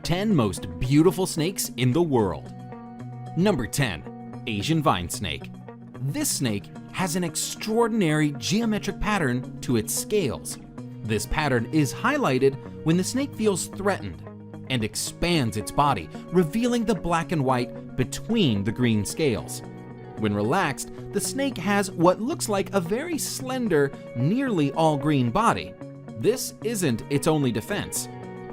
10 most beautiful snakes in the world. Number 10. Asian vine snake. This snake has an extraordinary geometric pattern to its scales. This pattern is highlighted when the snake feels threatened and expands its body, revealing the black and white between the green scales. When relaxed, the snake has what looks like a very slender, nearly all-green body. This isn't its only defense.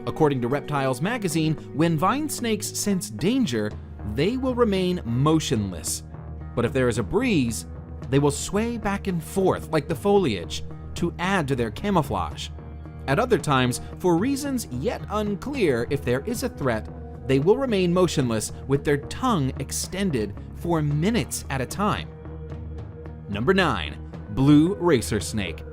According to Reptiles magazine, when vine snakes sense danger, they will remain motionless. But if there is a breeze, they will sway back and forth like the foliage to add to their camouflage. At other times, for reasons yet unclear if there is a threat, they will remain motionless with their tongue extended for minutes at a time. Number 9. Blue racer snake.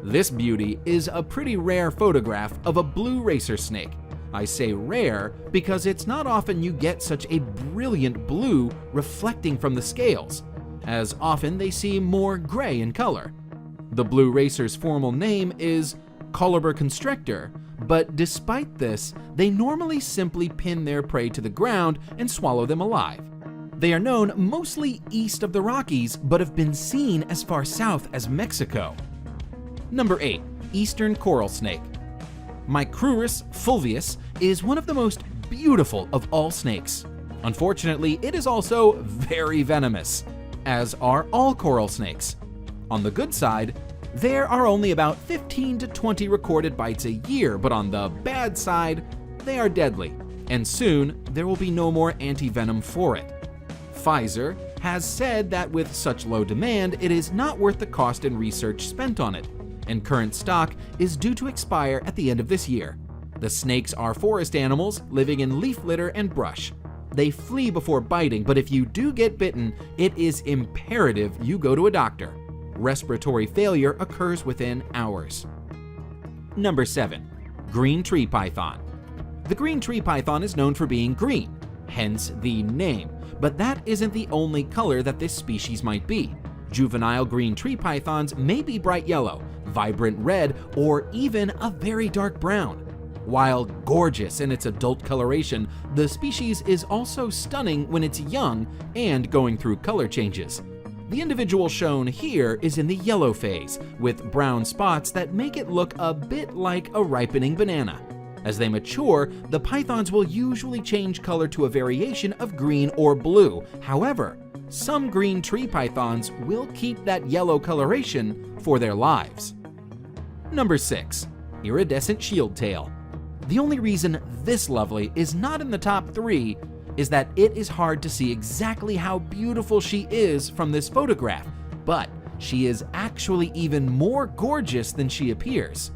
This beauty is a pretty rare photograph of a blue racer snake. I say rare because it's not often you get such a brilliant blue reflecting from the scales, as often they seem more gray in color. The blue racer's formal name is Coluber constrictor, but despite this, they normally simply pin their prey to the ground and swallow them alive. They are known mostly east of the Rockies, but have been seen as far south as Mexico. Number 8. Eastern coral snake. Micrurus fulvius is one of the most beautiful of all snakes. Unfortunately, it is also very venomous, as are all coral snakes. On the good side, there are only about 15 to 20 recorded bites a year, but on the bad side, they are deadly, and soon there will be no more anti-venom for it. Pfizer has said that with such low demand, it is not worth the cost and research spent on it, and current stock is due to expire at the end of this year. The snakes are forest animals living in leaf litter and brush. They flee before biting, but if you do get bitten, it is imperative you go to a doctor. Respiratory failure occurs within hours. Number 7. Green tree python. The green tree python is known for being green, hence the name, but that isn't the only color that this species might be. Juvenile green tree pythons may be bright yellow, vibrant red, or even a very dark brown. While gorgeous in its adult coloration, the species is also stunning when it's young and going through color changes. The individual shown here is in the yellow phase, with brown spots that make it look a bit like a ripening banana. As they mature, the pythons will usually change color to a variation of green or blue. However, some green tree pythons will keep that yellow coloration for their lives. Number 6. Iridescent shield tail. The only reason this lovely is not in the top 3 is that it is hard to see exactly how beautiful she is from this photograph, but she is actually even more gorgeous than she appears.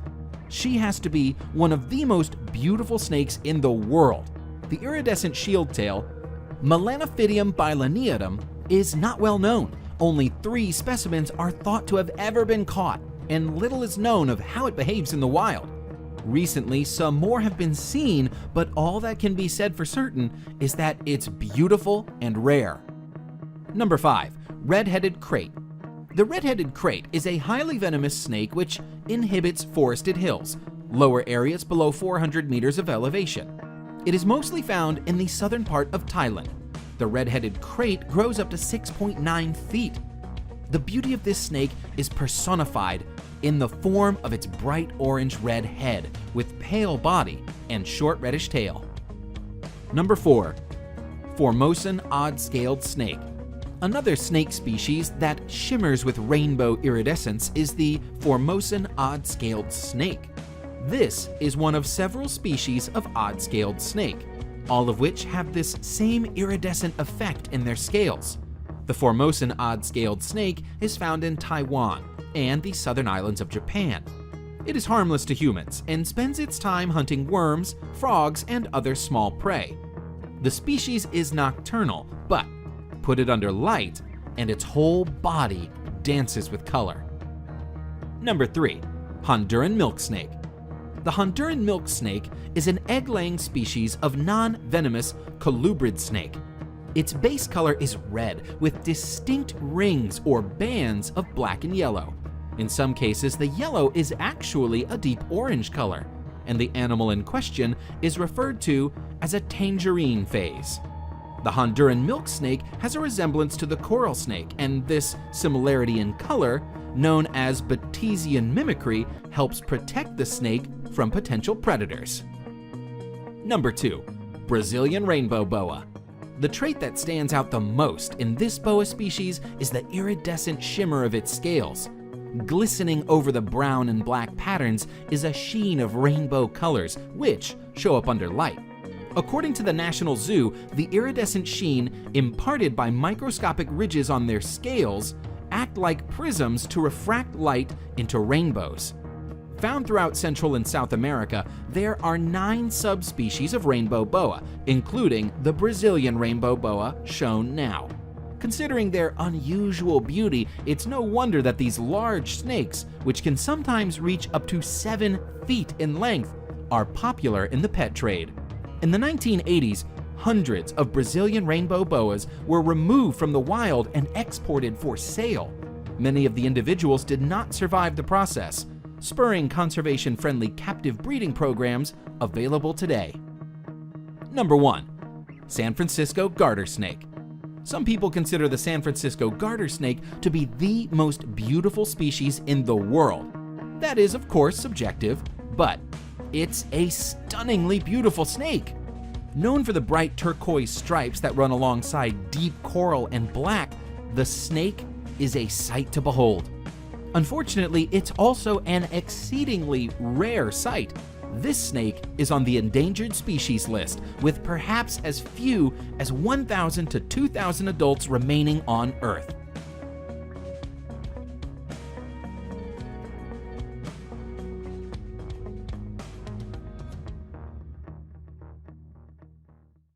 She has to be one of the most beautiful snakes in the world. The iridescent shield tail, Melanophydium bilineatum, is not well known. Only 3 specimens are thought to have ever been caught, and little is known of how it behaves in the wild. Recently, some more have been seen, but all that can be said for certain is that it's beautiful and rare. Number 5. Red-headed krait. The red-headed krait is a highly venomous snake which inhabits forested hills, lower areas below 400 meters of elevation. It is mostly found in the southern part of Thailand. The red-headed krait grows up to 6.9 feet. The beauty of this snake is personified in the form of its bright orange-red head with pale body and short reddish tail. Number 4. Formosan odd-scaled snake. Another snake species that shimmers with rainbow iridescence is the Formosan odd-scaled snake. This is one of several species of odd-scaled snake, all of which have this same iridescent effect in their scales. The Formosan odd-scaled snake is found in Taiwan and the southern islands of Japan. It is harmless to humans and spends its time hunting worms, frogs, and other small prey. The species is nocturnal, but put it under light and its whole body dances with color. Number 3. Honduran milk snake. The Honduran milk snake is an egg-laying species of non-venomous colubrid snake. Its base color is red with distinct rings or bands of black and yellow. In some cases, the yellow is actually a deep orange color. and the animal in question is referred to as a tangerine phase. The Honduran milk snake has a resemblance to the coral snake, and this similarity in color, known as Batesian mimicry, helps protect the snake from potential predators. Number 2. Brazilian rainbow boa. The trait that stands out the most in this boa species is the iridescent shimmer of its scales. Glistening over the brown and black patterns is a sheen of rainbow colors, which show up under light. According to the National Zoo, the iridescent sheen, imparted by microscopic ridges on their scales, act like prisms to refract light into rainbows. Found throughout Central and South America, there are 9 subspecies of rainbow boa, including the Brazilian rainbow boa shown now. Considering their unusual beauty, it's no wonder that these large snakes, which can sometimes reach up to 7 feet in length, are popular in the pet trade. In the 1980s, hundreds of Brazilian rainbow boas were removed from the wild and exported for sale. Many of the individuals did not survive the process, spurring conservation-friendly captive breeding programs available today. Number 1. San Francisco garter snake. Some people consider the San Francisco garter snake to be the most beautiful species in the world. That is, of course, subjective, but it's a stunningly beautiful snake. Known for the bright turquoise stripes that run alongside deep coral and black, the snake is a sight to behold. Unfortunately, it's also an exceedingly rare sight. This snake is on the endangered species list, with perhaps as few as 1,000 to 2,000 adults remaining on Earth.